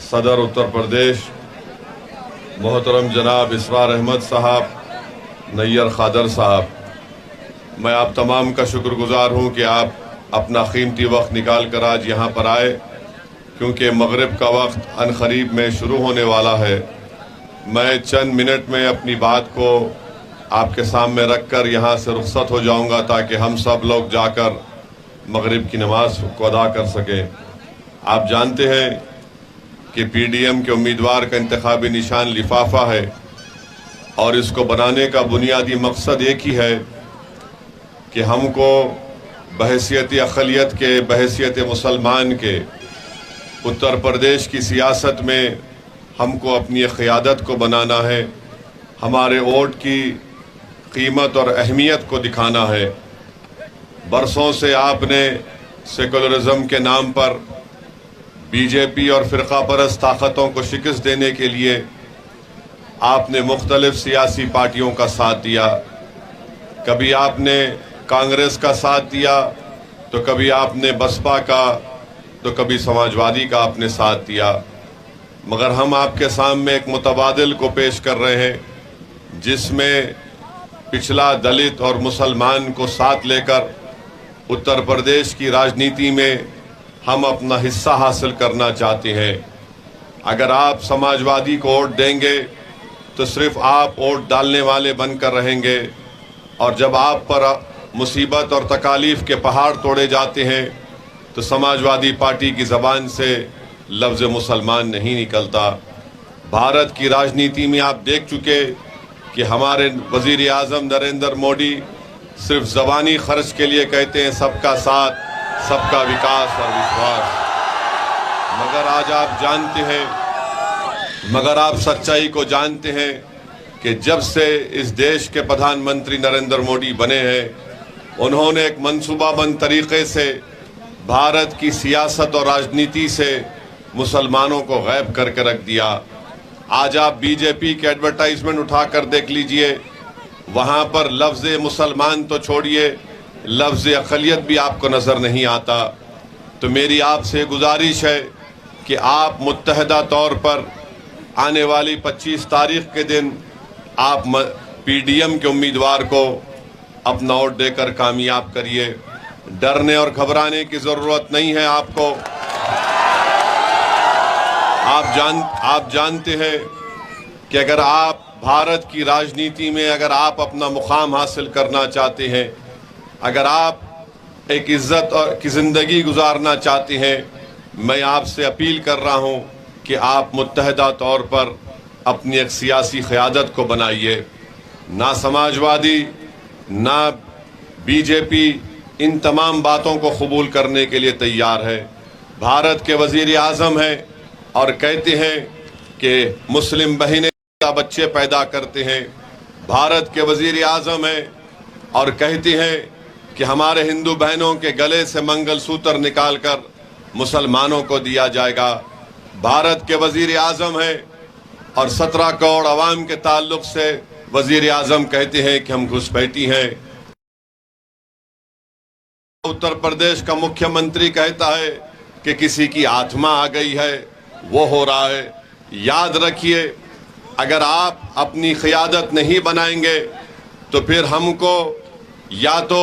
सदर उत्तर प्रदेश मोहतरम जनाब इसरार अहमद साहब, नैयर खादर साहब, मैं आप तमाम का शुक्रगुजार हूँ कि आप अपना कीमती वक्त निकाल कर आज यहाँ पर आए, क्योंकि मगरिब का वक्त अनकरीब में शुरू होने वाला है। मैं चंद मिनट में अपनी बात को आपके सामने रखकर यहाँ से रुखसत हो जाऊँगा ताकि हम सब लोग जाकर मगरिब की नमाज को अदा कर सकें। आप जानते हैं कि पीडीएम के उम्मीदवार का इंतखाबी निशान लिफाफा है और इसको बनाने का बुनियादी मकसद एक ही है कि हमको बहैसियत अक़लियत के, बहैसियत मुसलमान के उत्तर प्रदेश की सियासत में हमको अपनी क़ियादत को बनाना है, हमारे वोट की कीमत और अहमियत को दिखाना है। बरसों से आपने सेकुलरिज्म के नाम पर बीजेपी और फ़िरका परस्त ताकतों को शिकस्त देने के लिए आपने मुख्तलिफ सियासी पार्टियों का साथ दिया। कभी आपने कांग्रेस का साथ दिया, तो कभी आपने बसपा का, तो कभी समाजवादी का आपने साथ दिया। मगर हम आपके सामने एक मुतबादिल को पेश कर रहे हैं जिसमें पिछला दलित और मुसलमान को साथ लेकर उत्तर प्रदेश की राजनीति में हम अपना हिस्सा हासिल करना चाहते हैं। अगर आप समाजवादी को वोट देंगे तो सिर्फ आप वोट डालने वाले बनकर रहेंगे, और जब आप पर मुसीबत और तकालीफ के पहाड़ तोड़े जाते हैं तो समाजवादी पार्टी की ज़बान से लफ्ज़ मुसलमान नहीं निकलता। भारत की राजनीति में आप देख चुके कि हमारे वज़ीर आज़म नरेंद्र मोदी सिर्फ ज़बानी खर्च के लिए कहते हैं सबका साथ, सबका विकास और विश्वास, मगर आज आप जानते हैं, मगर आप सच्चाई को जानते हैं कि जब से इस देश के प्रधानमंत्री नरेंद्र मोदी बने हैं, उन्होंने एक मंसूबाबंद तरीके से भारत की सियासत और राजनीति से मुसलमानों को गायब करके रख दिया। आज आप बीजेपी के एडवर्टाइजमेंट उठाकर देख लीजिए, वहाँ पर लफ्ज़ मुसलमान तो छोड़िए, लफ्ज़ अक़लियत भी आपको नज़र नहीं आता। तो मेरी आपसे गुजारिश है कि आप मुत्तहदा तौर पर आने वाली 25 तारीख के दिन आप पीडीएम के उम्मीदवार को अपना वोट देकर कामयाब करिए। डरने और घबराने की ज़रूरत नहीं है आपको। आप जानते हैं कि अगर आप भारत की राजनीति में अगर आप अपना मुकाम हासिल करना चाहते हैं, अगर आप एक इज़्ज़त की ज़िंदगी गुजारना चाहते हैं, मैं आपसे अपील कर रहा हूं कि आप मुत्तहदा तौर पर अपनी एक सियासी क़यादत को बनाइए। ना समाजवादी ना बीजेपी इन तमाम बातों को कबूल करने के लिए तैयार है। भारत के वज़ीर आज़म हैं और कहते हैं कि मुस्लिम बहनें बच्चे पैदा करते हैं। भारत के वज़ीर आज़म हैं और कहते हैं कि हमारे हिंदू बहनों के गले से मंगलसूत्र निकालकर मुसलमानों को दिया जाएगा। भारत के वज़ीर आज़म हैं और 17 करोड़ अवाम के ताल्लुक से वज़ीर आज़म कहते हैं कि हम घुसपैठी हैं। उत्तर प्रदेश का मुख्यमंत्री कहता है कि किसी की आत्मा आ गई है, वो हो रहा है। याद रखिए, अगर आप अपनी क़यादत नहीं बनाएंगे तो फिर हमको या तो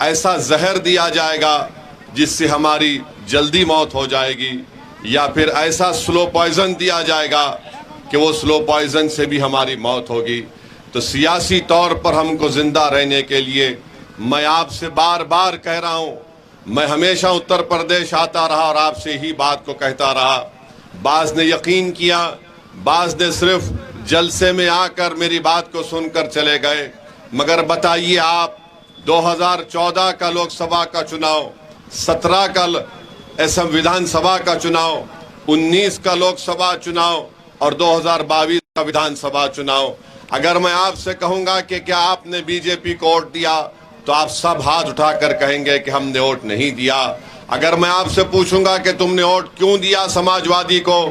ऐसा जहर दिया जाएगा जिससे हमारी जल्दी मौत हो जाएगी, या फिर ऐसा स्लो पॉइज़न दिया जाएगा कि वो स्लो पॉइज़न से भी हमारी मौत होगी। तो सियासी तौर पर हमको ज़िंदा रहने के लिए मैं आपसे बार बार कह रहा हूँ, मैं हमेशा उत्तर प्रदेश आता रहा और आपसे ही बात को कहता रहा। बाज़ ने यकीन किया, बाज़ ने सिर्फ जलसे में आकर मेरी बात को सुनकर चले गए। मगर बताइए आप, 2014 का लोकसभा का चुनाव, 17 का विधानसभा का चुनाव, 19 का लोकसभा चुनाव और 2022 का विधानसभा चुनाव, अगर मैं आपसे कहूँगा कि क्या आपने बीजेपी को वोट दिया, तो आप सब हाथ उठाकर कहेंगे कि हमने वोट नहीं दिया। अगर मैं आपसे पूछूंगा कि तुमने वोट क्यों दिया समाजवादी को,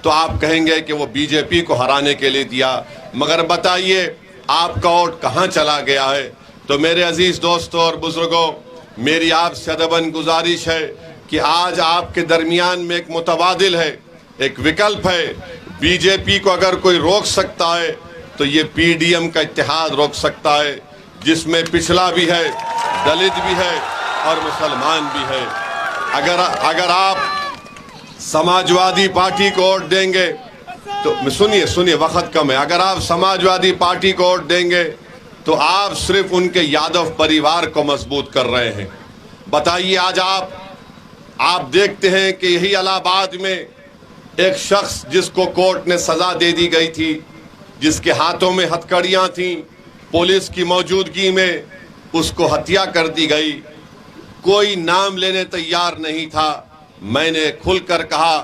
तो आप कहेंगे कि वो बीजेपी को हराने के लिए दिया। मगर बताइए आपका वोट कहाँ चला गया है। तो मेरे अजीज दोस्तों और बुजुर्गों, मेरी आपसे अदबन गुजारिश है कि आज आपके दरमियान में एक मुतबादिल है एक विकल्प है। बीजेपी को अगर कोई रोक सकता है तो ये पीडीएम का इत्तेहाद रोक सकता है, जिसमें पिछड़ा भी है, दलित भी है और मुसलमान भी है। अगर आप समाजवादी पार्टी को वोट देंगे तो सुनिए वक्त कम है। अगर आप समाजवादी पार्टी को वोट देंगे तो आप सिर्फ उनके यादव परिवार को मजबूत कर रहे हैं। बताइए, आज आप देखते हैं कि यही इलाहाबाद में एक शख्स जिसको कोर्ट ने सजा दे दी गई थी, जिसके हाथों में हथकड़ियां थीं, पुलिस की मौजूदगी में उसको हत्या कर दी गई। कोई नाम लेने तैयार नहीं था। मैंने खुलकर कहा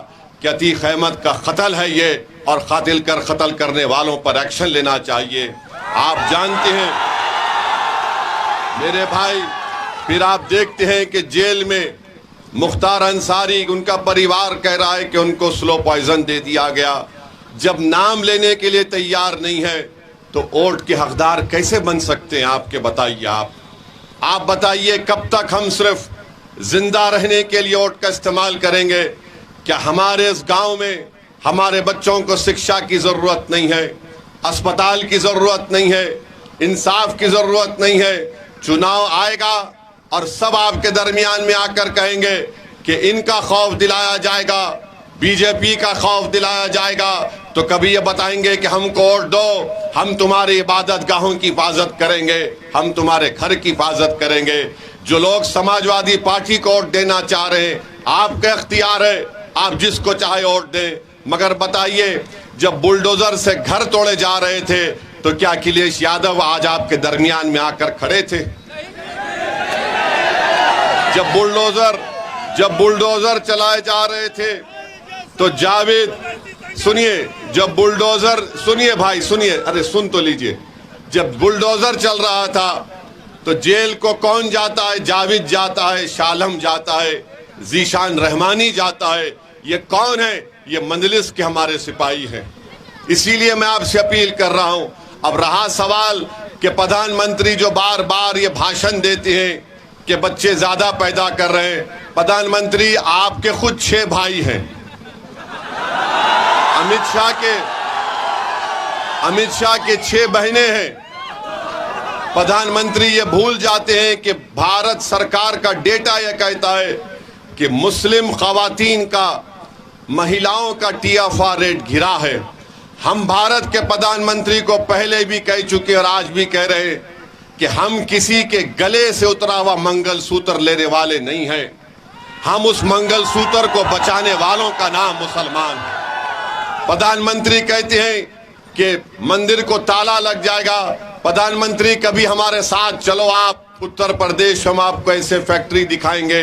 कि अतीक अहमद का कत्ल है ये, और कत्ल करने वालों पर एक्शन लेना चाहिए। आप जानते हैं मेरे भाई, फिर आप देखते हैं कि जेल में मुख्तार अंसारी, उनका परिवार कह रहा है कि उनको स्लो पॉइजन दे दिया गया। जब नाम लेने के लिए तैयार नहीं है तो वोट के हकदार कैसे बन सकते हैं आपके? बताइए आप बताइए, कब तक हम सिर्फ जिंदा रहने के लिए वोट का इस्तेमाल करेंगे? क्या हमारे इस गांव में हमारे बच्चों को शिक्षा की जरूरत नहीं है, अस्पताल की जरूरत नहीं है, इंसाफ की जरूरत नहीं है? चुनाव आएगा और सब आपके दरमियान में आकर कहेंगे कि इनका खौफ दिलाया जाएगा, बीजेपी का खौफ दिलाया जाएगा, तो कभी ये बताएंगे कि हमको वोट दो, हम तुम्हारी इबादत गाहों की हिफाजत करेंगे, हम तुम्हारे घर की हिफाजत करेंगे। जो लोग समाजवादी पार्टी को वोट देना चाह रहे हैं, आपका इख्तियार है, आप जिसको चाहे वोट दें, मगर बताइए, जब बुलडोजर से घर तोड़े जा रहे थे तो क्या अखिलेश यादव आज आपके दरमियान में आकर खड़े थे? जब बुलडोजर चलाए जा रहे थे तो जावेद, सुनिए, जब बुलडोजर, सुनिए भाई सुनिए, अरे सुन तो लीजिए, जब बुलडोजर चल रहा था तो जेल को कौन जाता है? जावेद जाता है, शालम जाता है, जीशान रहमानी जाता है। ये कौन है? ये मंजलिस के हमारे सिपाही हैं। इसीलिए मैं आपसे अपील कर रहा हूं। अब रहा सवाल कि प्रधानमंत्री जो बार बार ये भाषण देते हैं कि बच्चे ज्यादा पैदा कर रहे हैं, प्रधानमंत्री आपके खुद 6 भाई हैं। अमित शाह के 6 बहनें हैं। प्रधानमंत्री ये भूल जाते हैं कि भारत सरकार का डेटा यह कहता है कि मुस्लिम खवातीन का, महिलाओं का TFR रेट गिरा है। हम भारत के प्रधानमंत्री को पहले भी कह चुके और आज भी कह रहे हैं कि हम किसी के गले से उतरा हुआ मंगलसूत्र लेने वाले नहीं हैं। हम उस मंगलसूत्र को बचाने वालों का नाम मुसलमान है। प्रधानमंत्री कहते हैं कि मंदिर को ताला लग जाएगा। प्रधानमंत्री कभी हमारे साथ चलो, आप उत्तर प्रदेश, हम आपको ऐसे फैक्ट्री दिखाएंगे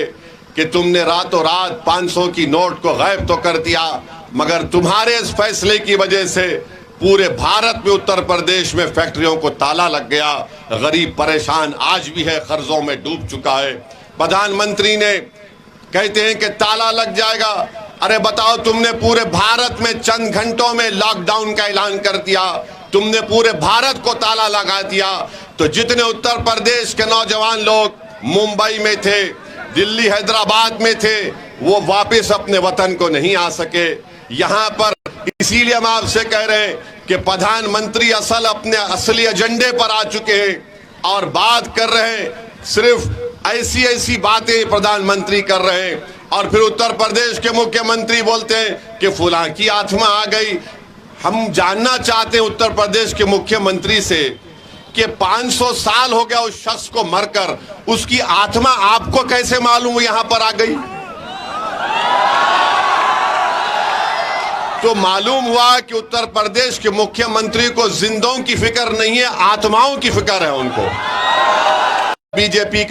कि तुमने रातों रात 500 की नोट को गायब तो कर दिया, मगर तुम्हारे इस फैसले की वजह से पूरे भारत में, उत्तर प्रदेश में फैक्ट्रियों को ताला लग गया। गरीब परेशान आज भी है, कर्जों में डूब चुका है। प्रधानमंत्री ने कहते हैं कि ताला लग जाएगा। अरे बताओ, तुमने पूरे भारत में चंद घंटों में लॉकडाउन का ऐलान कर दिया, तुमने पूरे भारत को ताला लगा दिया। तो जितने उत्तर प्रदेश के नौजवान लोग मुंबई में थे, दिल्ली, हैदराबाद में थे, वो वापस अपने वतन को नहीं आ सके। यहाँ पर इसीलिए हम आपसे कह रहे हैं कि प्रधानमंत्री अपने असली एजेंडे पर आ चुके हैं और बात कर रहे हैं, सिर्फ ऐसी बातें प्रधानमंत्री कर रहे हैं। और फिर उत्तर प्रदेश के मुख्यमंत्री बोलते हैं कि फुलां की आत्मा आ गई। हम जानना चाहते हैं उत्तर प्रदेश के मुख्यमंत्री से कि 500 साल हो गया उस शख्स को मरकर, उसकी आत्मा आपको कैसे मालूम यहां पर आ गई? तो मालूम हुआ कि उत्तर प्रदेश के मुख्यमंत्री को जिंदों की फिक्र नहीं है, आत्माओं की फिक्र है उनको। बीजेपी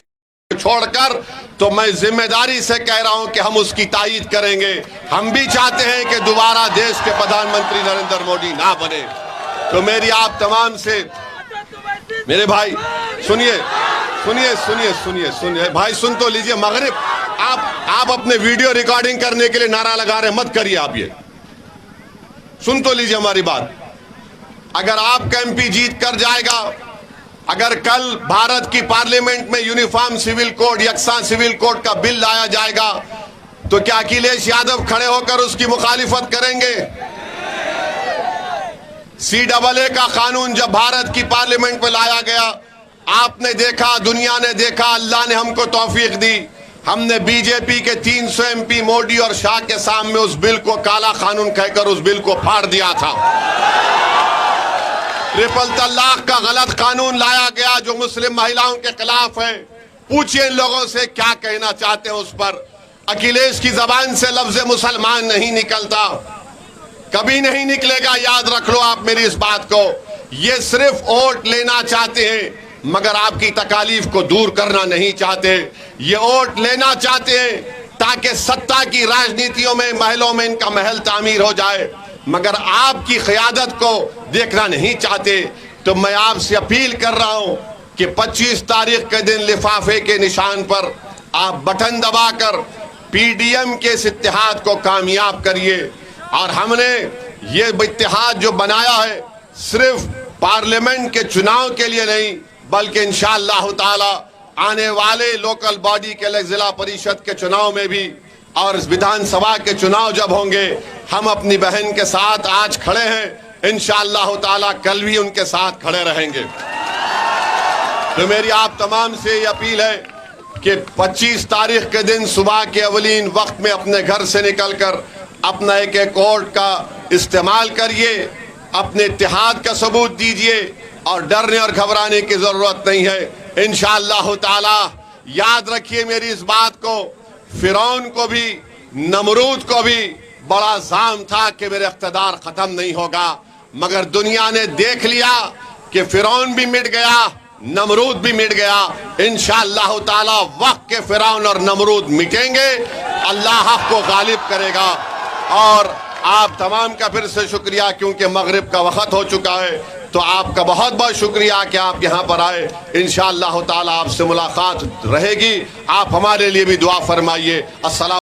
छोड़कर, तो मैं जिम्मेदारी से कह रहा हूं कि हम उसकी तायीद करेंगे। हम भी चाहते हैं कि दोबारा देश के प्रधानमंत्री नरेंद्र मोदी ना बने। तो मेरी आप तमाम से, मेरे भाई सुनिए भाई, सुन तो लीजिए। मगरिब आप अपने वीडियो रिकॉर्डिंग करने के लिए नारा लगा रहे, मत करिए आप ये। सुन तो लीजिए हमारी बात। अगर आपका MP जीत कर जाएगा, अगर कल भारत की पार्लियामेंट में यूनिफॉर्म सिविल कोड, यकसा सिविल कोड का बिल लाया जाएगा, तो क्या अखिलेश यादव खड़े होकर उसकी मुखालिफत करेंगे? CAA का कानून जब भारत की पार्लियामेंट में लाया गया, आपने देखा, दुनिया ने देखा, अल्लाह ने हमको तौफीक दी, हमने बीजेपी के 300 MP मोदी और शाह के सामने उस बिल को काला कानून कहकर उस बिल को फाड़ दिया था। ट्रिपल तलाक का गलत कानून लाया गया जो मुस्लिम महिलाओं के खिलाफ है। पूछिए इन लोगों से क्या कहना चाहते हैं उस पर। अखिलेश की जबान से लफ्ज मुसलमान नहीं निकलता, कभी नहीं निकलेगा, याद रख लो आप मेरी इस बात को। ये सिर्फ वोट लेना चाहते हैं मगर आपकी तकालीफ को दूर करना नहीं चाहते। ये वोट लेना चाहते हैं ताकि सत्ता की राजनीतियों में, महलों में इनका महल तामीर हो जाए, मगर आपकी क़यादत को देखना नहीं चाहते। तो मैं आपसे अपील कर रहा हूं कि 25 तारीख के दिन लिफाफे के निशान पर आप बटन दबाकर PDM के इस इत्तेहाद को कामयाब करिए। और हमने ये इत्तेहाद जो बनाया है सिर्फ पार्लियामेंट के चुनाव के लिए नहीं, बल्कि इंशाअल्लाह ताला आने वाले लोकल बॉडी के लिए जिला परिषद के चुनाव में भी और विधानसभा के चुनाव जब होंगे, हम अपनी बहन के साथ आज खड़े हैं, इंशाअल्लाह ताला कल भी उनके साथ खड़े रहेंगे। तो मेरी आप तमाम से ये अपील है कि 25 तारीख के दिन सुबह के अवलीन वक्त में अपने घर से निकलकर अपना एक वोट का इस्तेमाल करिए, अपने इत्तेहाद का सबूत दीजिए और डरने और घबराने की जरूरत नहीं है। इंशाअल्लाह ताला याद रखिए मेरी इस बात को, फिरौन को भी, नमरूद को भी बड़ा जाम था कि मेरा इख्तिदार खत्म नहीं होगा, मगर दुनिया ने देख लिया कि फिरौन भी मिट गया, नमरूद भी मिट गया। इंशाअल्लाह ताला वक्त के फिरौन और नमरूद मिटेंगे, अल्लाह हक को गालिब करेगा। और आप तमाम का फिर से शुक्रिया, क्योंकि मगरिब का वक्त हो चुका है, तो आपका बहुत बहुत शुक्रिया कि आप यहाँ पर आए। इंशाअल्लाह ताला आपसे मुलाकात रहेगी, आप हमारे लिए भी दुआ फरमाइए। अस्सलाम।